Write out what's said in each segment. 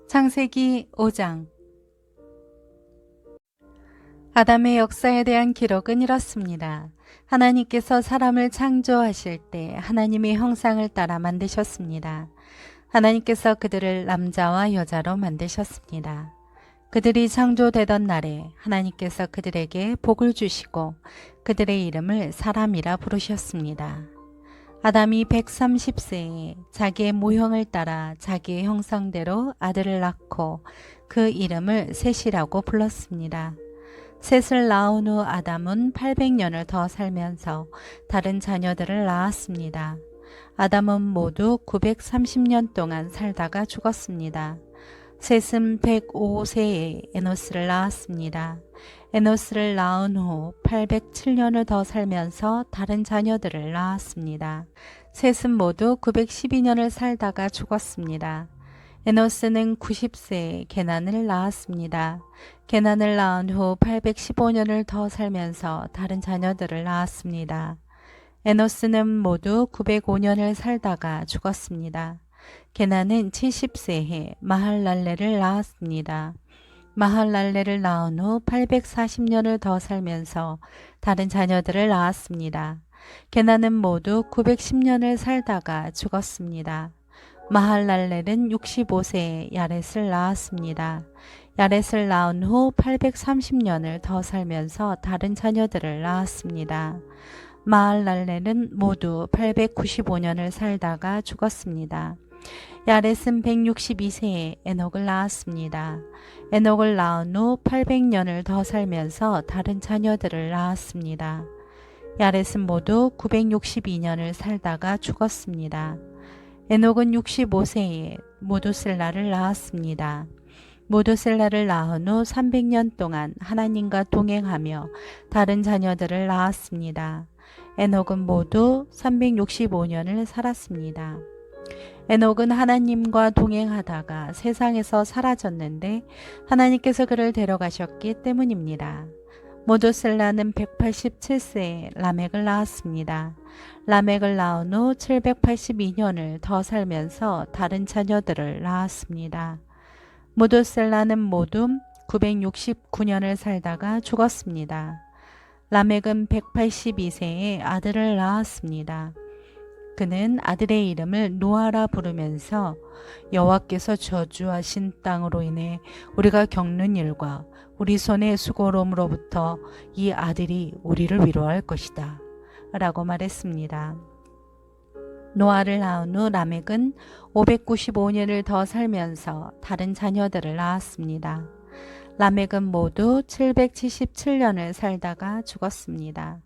창세기 5장. 아담의 역사에 대한 기록은 이렇습니다. 하나님께서 사람을 창조하실 때 하나님의 형상을 따라 만드셨습니다. 하나님께서 그들을 남자와 여자로 만드셨습니다. 그들이 창조되던 날에 하나님께서 그들에게 복을 주시고 그들의 이름을 사람이라 부르셨습니다. 아담이 130세에 자기의 모형을 따라 자기의 형상대로 아들을 낳고 그 이름을 셋이라고 불렀습니다. 셋을 낳은 후 아담은 800년을 더 살면서 다른 자녀들을 낳았습니다. 아담은 모두 930년 동안 살다가 죽었습니다. 셋은 105세에 에노스를 낳았습니다. 에노스를 낳은 후 807년을 더 살면서 다른 자녀들을 낳았습니다. 셋은 모두 912년을 살다가 죽었습니다. 에노스는 90세에 게난을 낳았습니다. 게난을 낳은 후 815년을 더 살면서 다른 자녀들을 낳았습니다. 에노스는 모두 905년을 살다가 죽었습니다. 게난은 70세에 마할랄레를 낳았습니다. 마할랄레를 낳은 후 840년을 더 살면서 다른 자녀들을 낳았습니다. 게난은 모두 910년을 살다가 죽었습니다. 마할랄렐은 65세에 야렛을 낳았습니다. 야렛을 낳은 후 830년을 더 살면서 다른 자녀들을 낳았습니다. 마할랄렐은 모두 895년을 살다가 죽었습니다. 야렛은 162세에 에녹을 낳았습니다. 에녹을 낳은 후 800년을 더 살면서 다른 자녀들을 낳았습니다. 야렛은 모두 962년을 살다가 죽었습니다. 에녹은 65세에 모두셀라를 낳았습니다. 모두셀라를 낳은 후 300년 동안 하나님과 동행하며 다른 자녀들을 낳았습니다. 에녹은 모두 365년을 살았습니다. 에녹은 하나님과 동행하다가 세상에서 사라졌는데 하나님께서 그를 데려가셨기 때문입니다. 모두셀라는 187세에 라멕을 낳았습니다. 라멕을 낳은 후 782년을 더 살면서 다른 자녀들을 낳았습니다. 모두셀라는 모두 969년을 살다가 죽었습니다. 라멕은 182세에 아들을 낳았습니다. 그는 아들의 이름을 노아라 부르면서 여호와께서 저주하신 땅으로 인해 우리가 겪는 일과 우리 손의 수고로움으로부터 이 아들이 우리를 위로할 것이다 라고 말했습니다. 노아를 낳은 후 라멕은 595년을 더 살면서 다른 자녀들을 낳았습니다. 라멕은 모두 777년을 살다가 죽었습니다.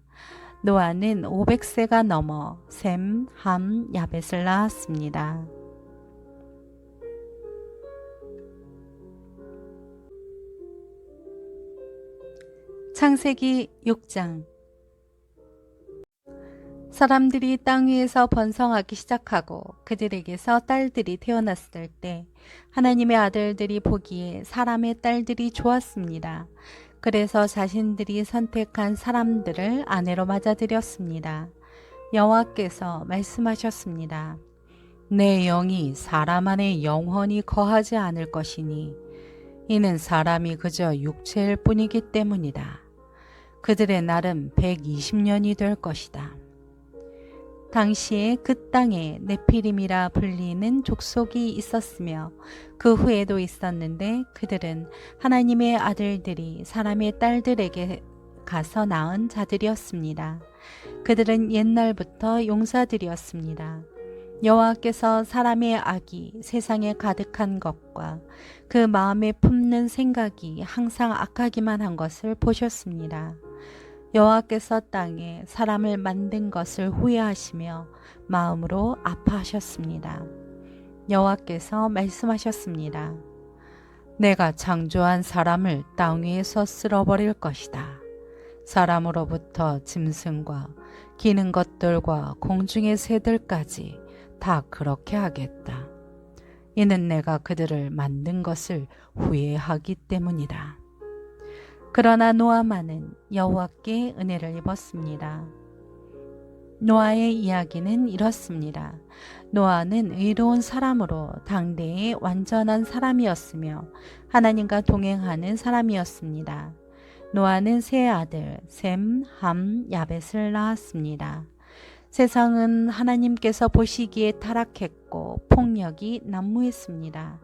노아는 500세가 넘어 셈, 함, 야벳을 낳았습니다. 창세기 6장. 사람들이 땅 위에서 번성하기 시작하고 그들에게서 딸들이 태어났을 때 하나님의 아들들이 보기에 사람의 딸들이 좋았습니다. 그래서 자신들이 선택한 사람들을 아내로 맞아들였습니다. 여호와께서 말씀하셨습니다. 내 영이 사람 안에 영원히 거하지 않을 것이니 이는 사람이 그저 육체일 뿐이기 때문이다. 그들의 날은 120년이 될 것이다. 당시에 그 땅에 네피림이라 불리는 족속이 있었으며 그 후에도 있었는데 그들은 하나님의 아들들이 사람의 딸들에게 가서 낳은 자들이었습니다. 그들은 옛날부터 용사들이었습니다. 여호와께서 사람의 악이 세상에 가득한 것과 그 마음에 품는 생각이 항상 악하기만 한 것을 보셨습니다. 여호와께서 땅에 사람을 만든 것을 후회하시며 마음으로 아파하셨습니다. 여호와께서 말씀하셨습니다. 내가 창조한 사람을 땅 위에서 쓸어버릴 것이다. 사람으로부터 짐승과 기는 것들과 공중의 새들까지 다 그렇게 하겠다. 이는 내가 그들을 만든 것을 후회하기 때문이다. 그러나 노아만은 여호와께 은혜를 입었습니다. 노아의 이야기는 이렇습니다. 노아는 의로운 사람으로 당대의 완전한 사람이었으며 하나님과 동행하는 사람이었습니다. 노아는 세 아들 셈, 함, 야벳을 낳았습니다. 세상은 하나님께서 보시기에 타락했고 폭력이 난무했습니다.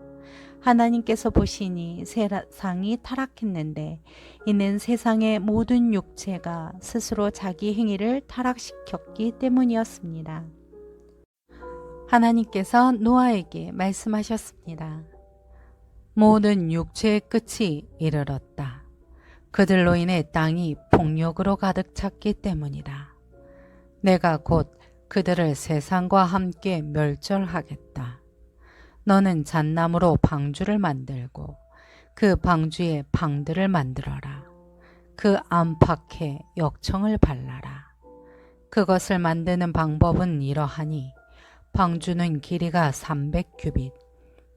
하나님께서 보시니 세상이 타락했는데 이는 세상의 모든 육체가 스스로 자기 행위를 타락시켰기 때문이었습니다. 하나님께서 노아에게 말씀하셨습니다. 모든 육체의 끝이 이르렀다. 그들로 인해 땅이 폭력으로 가득 찼기 때문이다. 내가 곧 그들을 세상과 함께 멸절하겠다. 너는 잣나무로 방주를 만들고 그 방주에 방들을 만들어라. 그 안팎에 역청을 발라라. 그것을 만드는 방법은 이러하니 방주는 길이가 300규빗,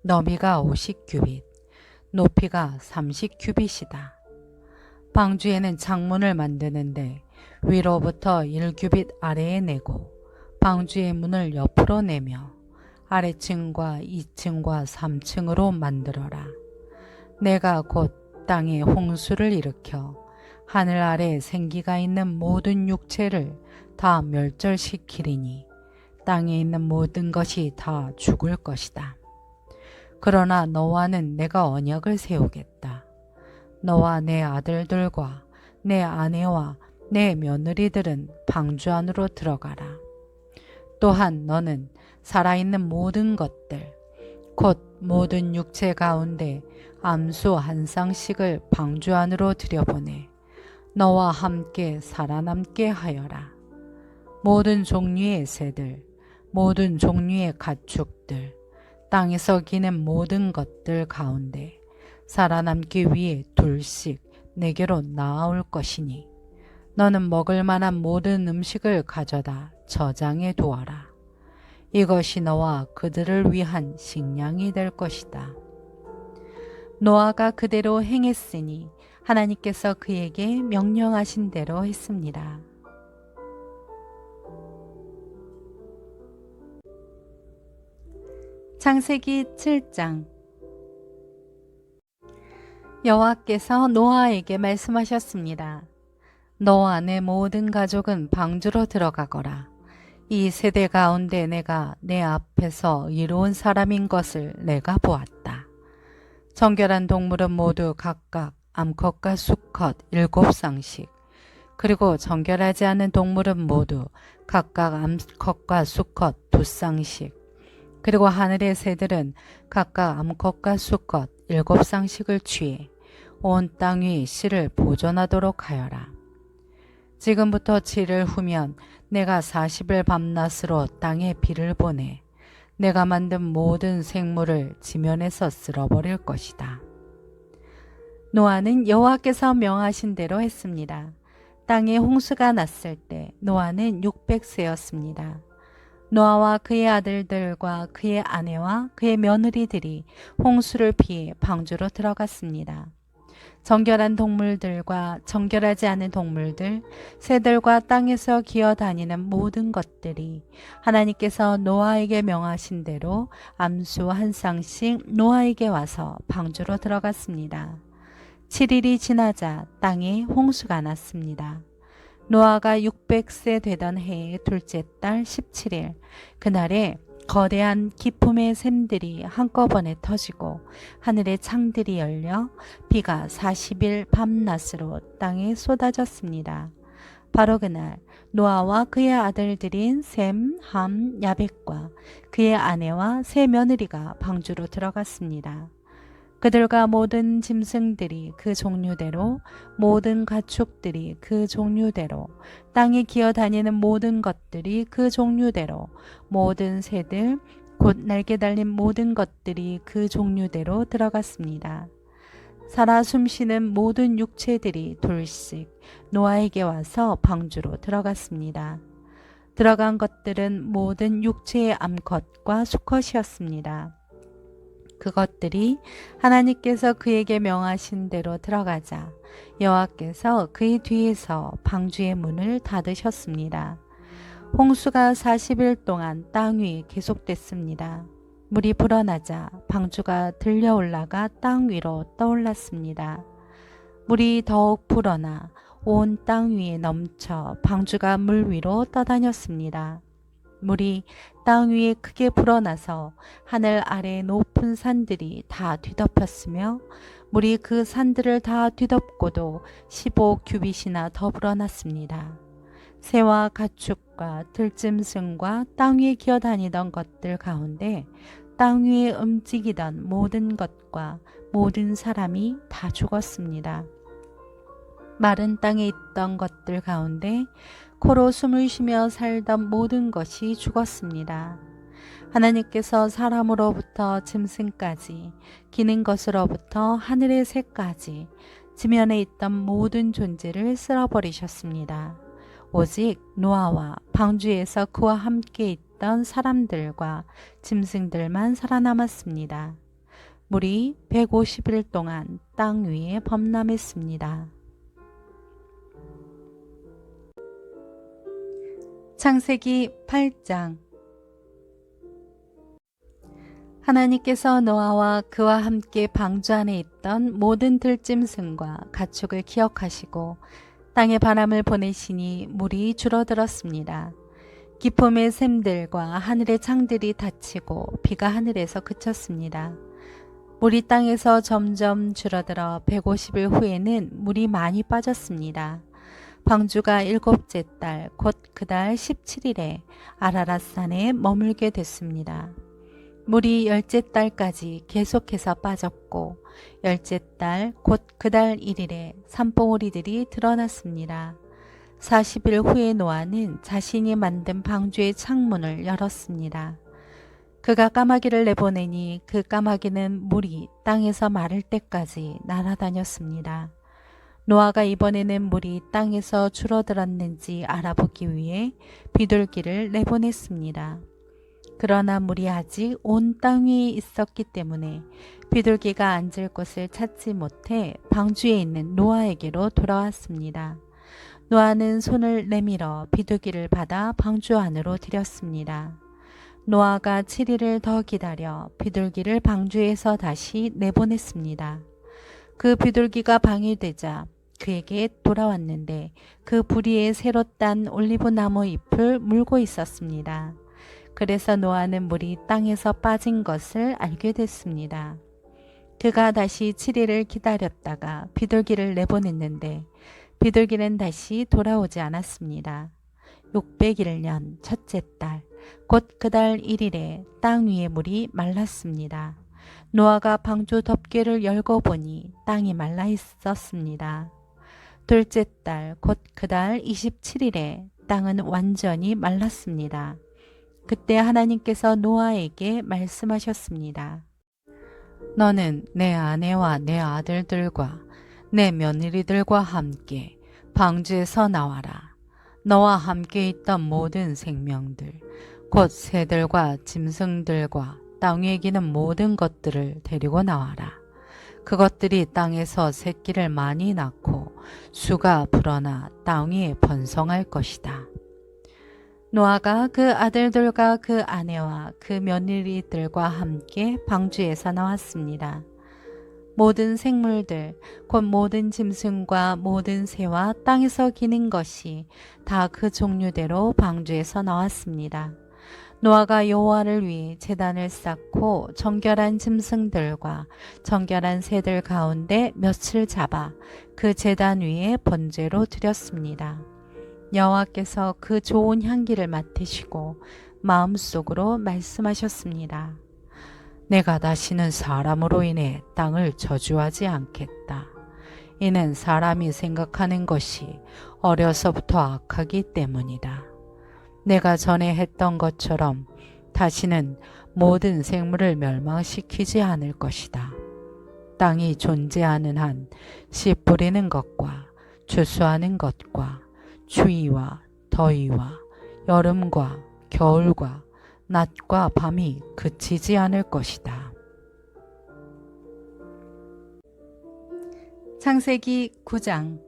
너비가 50규빗, 높이가 30규빗이다. 방주에는 창문을 만드는데 위로부터 1규빗 아래에 내고 방주의 문을 옆으로 내며 아래층과 2층과 3층으로 만들어라. 내가 곧 땅에 홍수를 일으켜 하늘 아래 생기가 있는 모든 육체를 다 멸절시키리니 땅에 있는 모든 것이 다 죽을 것이다. 그러나 너와는 내가 언약을 세우겠다. 너와 내 아들들과 내 아내와 내 며느리들은 방주 안으로 들어가라. 또한 너는 살아있는 모든 것들, 곧 모든 육체 가운데 암수 한 쌍씩을 방주 안으로 들여보내 너와 함께 살아남게 하여라. 모든 종류의 새들, 모든 종류의 가축들, 땅에서 기는 모든 것들 가운데 살아남기 위해 둘씩 내게로 나아올 것이니 너는 먹을 만한 모든 음식을 가져다 저장해 두어라. 이것이 너와 그들을 위한 식량이 될 것이다. 노아가 그대로 행했으니 하나님께서 그에게 명령하신 대로 했습니다. 창세기 7장. 여호와께서 노아에게 말씀하셨습니다. 너와 내 모든 가족은 방주로 들어가거라. 이 세대 가운데 내가 내 앞에서 이로운 사람인 것을 내가 보았다. 정결한 동물은 모두 각각 암컷과 수컷 7쌍씩, 그리고 정결하지 않은 동물은 모두 각각 암컷과 수컷 2쌍씩, 그리고 하늘의 새들은 각각 암컷과 수컷 7쌍씩을 취해 온 땅 위 씨를 보존하도록 하여라. 지금부터 7일 후면 내가 40일 밤낮으로 땅에 비를 보내 내가 만든 모든 생물을 지면에서 쓸어버릴 것이다. 노아는 여호와께서 명하신 대로 했습니다. 땅에 홍수가 났을 때 노아는 600세였습니다. 노아와 그의 아들들과 그의 아내와 그의 며느리들이 홍수를 피해 방주로 들어갔습니다. 정결한 동물들과 정결하지 않은 동물들, 새들과 땅에서 기어다니는 모든 것들이 하나님께서 노아에게 명하신 대로 암수 한 쌍씩 노아에게 와서 방주로 들어갔습니다. 7일이 지나자 땅에 홍수가 났습니다. 노아가 600세 되던 해의 둘째 달 17일, 그날에 거대한 기품의 샘들이 한꺼번에 터지고 하늘의 창들이 열려 비가 40일 밤낮으로 땅에 쏟아졌습니다. 바로 그날 노아와 그의 아들들인 셈, 함, 야벳과 그의 아내와 세 며느리가 방주로 들어갔습니다. 그들과 모든 짐승들이 그 종류대로, 모든 가축들이 그 종류대로, 땅에 기어다니는 모든 것들이 그 종류대로, 모든 새들, 곧 날개 달린 모든 것들이 그 종류대로 들어갔습니다. 살아 숨쉬는 모든 육체들이 둘씩 노아에게 와서 방주로 들어갔습니다. 들어간 것들은 모든 육체의 암컷과 수컷이었습니다. 그것들이 하나님께서 그에게 명하신 대로 들어가자 여호와께서 그의 뒤에서 방주의 문을 닫으셨습니다. 홍수가 40일 동안 땅 위에 계속됐습니다. 물이 불어나자 방주가 들려 올라가 땅 위로 떠올랐습니다. 물이 더욱 불어나 온 땅 위에 넘쳐 방주가 물 위로 떠다녔습니다. 물이 땅 위에 크게 불어나서 하늘 아래 높은 산들이 다 뒤덮였으며 물이 그 산들을 다 뒤덮고도 15규빗이나 더 불어났습니다. 새와 가축과 들짐승과 땅 위에 기어다니던 것들 가운데 땅 위에 움직이던 모든 것과 모든 사람이 다 죽었습니다. 마른 땅에 있던 것들 가운데 코로 숨을 쉬며 살던 모든 것이 죽었습니다. 하나님께서 사람으로부터 짐승까지, 기는 것으로부터 하늘의 새까지, 지면에 있던 모든 존재를 쓸어버리셨습니다. 오직 노아와 방주에서 그와 함께 있던 사람들과 짐승들만 살아남았습니다. 물이 150일 동안 땅 위에 범람했습니다. 창세기 8장. 하나님께서 노아와 그와 함께 방주 안에 있던 모든 들짐승과 가축을 기억하시고 땅에 바람을 보내시니 물이 줄어들었습니다. 기품의 샘들과 하늘의 창들이 닫히고 비가 하늘에서 그쳤습니다. 물이 땅에서 점점 줄어들어 150일 후에는 물이 많이 빠졌습니다. 방주가 7째 달, 곧 그 달 17일에 아라랏산에 머물게 됐습니다. 물이 10째 달까지 계속해서 빠졌고 10째 달, 곧 그 달 1일에 산봉우리들이 드러났습니다. 40일 후에 노아는 자신이 만든 방주의 창문을 열었습니다. 그가 까마귀를 내보내니 그 까마귀는 물이 땅에서 마를 때까지 날아다녔습니다. 노아가 이번에는 물이 땅에서 줄어들었는지 알아보기 위해 비둘기를 내보냈습니다. 그러나 물이 아직 온 땅 위에 있었기 때문에 비둘기가 앉을 곳을 찾지 못해 방주에 있는 노아에게로 돌아왔습니다. 노아는 손을 내밀어 비둘기를 받아 방주 안으로 들였습니다. 노아가 7일을 더 기다려 비둘기를 방주에서 다시 내보냈습니다. 그 비둘기가 방해되자 그에게 돌아왔는데 그 부리에 새로 딴 올리브나무 잎을 물고 있었습니다. 그래서 노아는 물이 땅에서 빠진 것을 알게 됐습니다. 그가 다시 7일을 기다렸다가 비둘기를 내보냈는데 비둘기는 다시 돌아오지 않았습니다. 601년 첫째 달, 곧 그 달 1일에 땅 위에 물이 말랐습니다. 노아가 방주 덮개를 열고 보니 땅이 말라 있었습니다. 둘째 달, 곧 그 달 27일에 땅은 완전히 말랐습니다. 그때 하나님께서 노아에게 말씀하셨습니다. 너는 내 아내와 내 아들들과 내 며느리들과 함께 방주에서 나와라. 너와 함께 있던 모든 생명들, 곧 새들과 짐승들과 땅 위에 기는 모든 것들을 데리고 나와라. 그것들이 땅에서 새끼를 많이 낳고 수가 불어나 땅 위에 번성할 것이다. 노아가 그 아들들과 그 아내와 그 며느리들과 함께 방주에서 나왔습니다. 모든 생물들, 곧 모든 짐승과 모든 새와 땅에서 기는 것이 다 그 종류대로 방주에서 나왔습니다. 노아가 여호와를 위해 제단을 쌓고 정결한 짐승들과 정결한 새들 가운데 몇을 잡아 그 제단 위에 번제로 드렸습니다. 여호와께서 그 좋은 향기를 맡으시고 마음속으로 말씀하셨습니다. 내가 다시는 사람으로 인해 땅을 저주하지 않겠다. 이는 사람이 생각하는 것이 어려서부터 악하기 때문이다. 내가 전에 했던 것처럼 다시는 모든 생물을 멸망시키지 않을 것이다. 땅이 존재하는 한 씨 뿌리는 것과 추수하는 것과 추위와 더위와 여름과 겨울과 낮과 밤이 그치지 않을 것이다. 창세기 9장.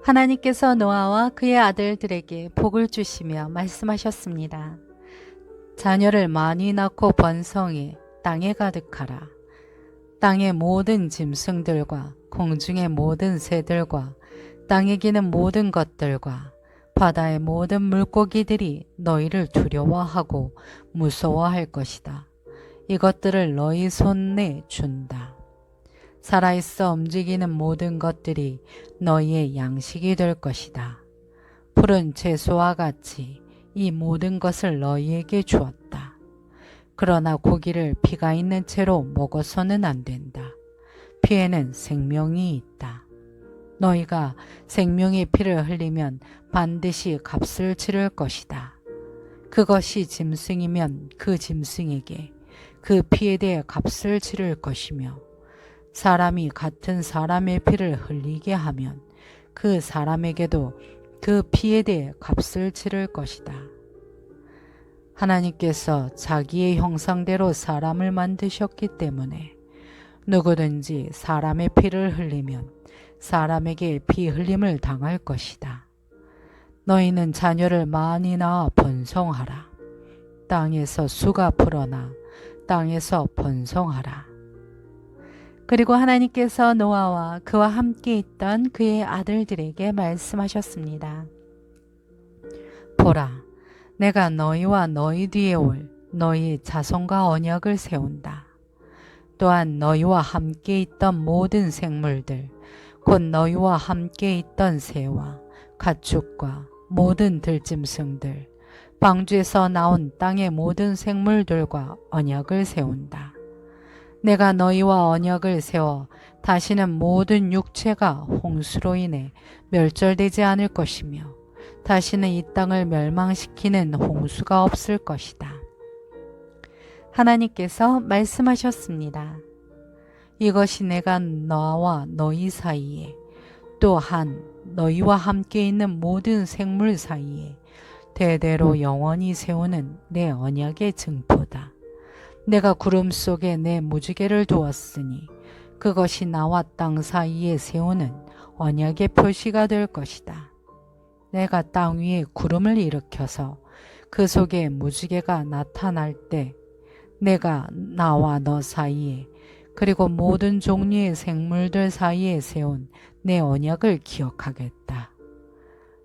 하나님께서 노아와 그의 아들들에게 복을 주시며 말씀하셨습니다. 자녀를 많이 낳고 번성해 땅에 가득하라. 땅의 모든 짐승들과 공중의 모든 새들과 땅에 기는 모든 것들과 바다의 모든 물고기들이 너희를 두려워하고 무서워할 것이다. 이것들을 너희 손에 준다. 살아있어 움직이는 모든 것들이 너희의 양식이 될 것이다. 푸른 채소와 같이 이 모든 것을 너희에게 주었다. 그러나 고기를 피가 있는 채로 먹어서는 안 된다. 피에는 생명이 있다. 너희가 생명의 피를 흘리면 반드시 값을 치를 것이다. 그것이 짐승이면 그 짐승에게 그 피에 대해 값을 치를 것이며 사람이 같은 사람의 피를 흘리게 하면 그 사람에게도 그 피에 대해 값을 치를 것이다. 하나님께서 자기의 형상대로 사람을 만드셨기 때문에 누구든지 사람의 피를 흘리면 사람에게 피 흘림을 당할 것이다. 너희는 자녀를 많이 낳아 번성하라. 땅에서 수가 불어나 땅에서 번성하라. 그리고 하나님께서 노아와 그와 함께 있던 그의 아들들에게 말씀하셨습니다. 보라, 내가 너희와 너희 뒤에 올 너희의 자손과 언약을 세운다. 또한 너희와 함께 있던 모든 생물들, 곧 너희와 함께 있던 새와 가축과 모든 들짐승들, 방주에서 나온 땅의 모든 생물들과 언약을 세운다. 내가 너희와 언약을 세워 다시는 모든 육체가 홍수로 인해 멸절되지 않을 것이며 다시는 이 땅을 멸망시키는 홍수가 없을 것이다. 하나님께서 말씀하셨습니다. 이것이 내가 너와 너희 사이에 또한 너희와 함께 있는 모든 생물 사이에 대대로 영원히 세우는 내 언약의 증표다. 내가 구름 속에 내 무지개를 두었으니 그것이 나와 땅 사이에 세우는 언약의 표시가 될 것이다. 내가 땅 위에 구름을 일으켜서 그 속에 무지개가 나타날 때 내가 나와 너 사이에 그리고 모든 종류의 생물들 사이에 세운 내 언약을 기억하겠다.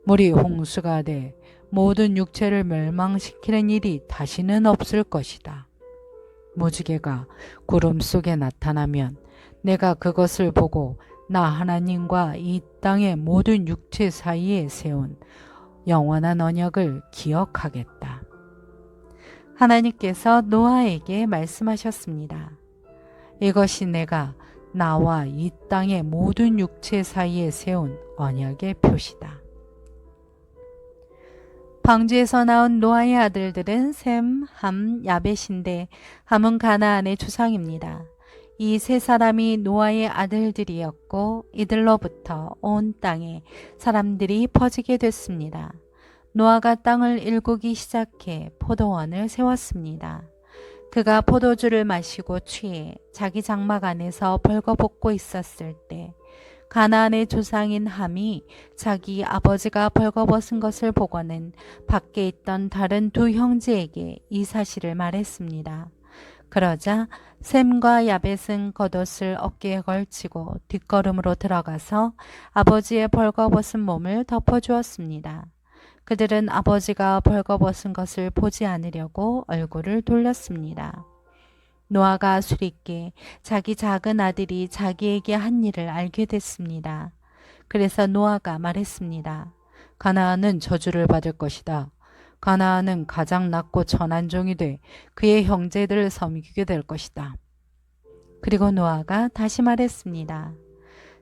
물이 홍수가 돼 모든 육체를 멸망시키는 일이 다시는 없을 것이다. 무지개가 구름 속에 나타나면 내가 그것을 보고 나 하나님과 이 땅의 모든 육체 사이에 세운 영원한 언약을 기억하겠다. 하나님께서 노아에게 말씀하셨습니다. 이것이 내가 나와 이 땅의 모든 육체 사이에 세운 언약의 표시다. 방주에서 나온 노아의 아들들은 셈, 함, 야벳인데 함은 가나안의 조상입니다. 이 세 사람이 노아의 아들들이었고 이들로부터 온 땅에 사람들이 퍼지게 됐습니다. 노아가 땅을 일구기 시작해 포도원을 세웠습니다. 그가 포도주를 마시고 취해 자기 장막 안에서 벌거벗고 있었을 때 가나안의 조상인 함이 자기 아버지가 벌거벗은 것을 보고는 밖에 있던 다른 두 형제에게 이 사실을 말했습니다. 그러자 셈과 야벳은 겉옷을 어깨에 걸치고 뒷걸음으로 들어가서 아버지의 벌거벗은 몸을 덮어주었습니다. 그들은 아버지가 벌거벗은 것을 보지 않으려고 얼굴을 돌렸습니다. 노아가 술있게 자기 작은 아들이 자기에게 한 일을 알게 됐습니다. 그래서 노아가 말했습니다. 가나안은 저주를 받을 것이다. 가나안은 가장 낮고 천한 종이 돼 그의 형제들을 섬기게 될 것이다. 그리고 노아가 다시 말했습니다.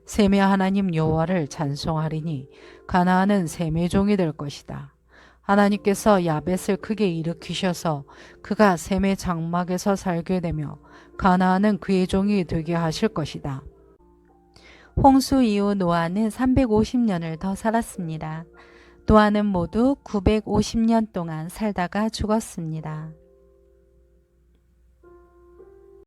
셈의 하나님 여호와를 찬송하리니 가나안은 셈의 종이 될 것이다. 하나님께서 야벳을 크게 일으키셔서 그가 셈의 장막에서 살게 되며 가나안은 그의 종이 되게 하실 것이다. 홍수 이후 노아는 350년을 더 살았습니다. 노아는 모두 950년 동안 살다가 죽었습니다.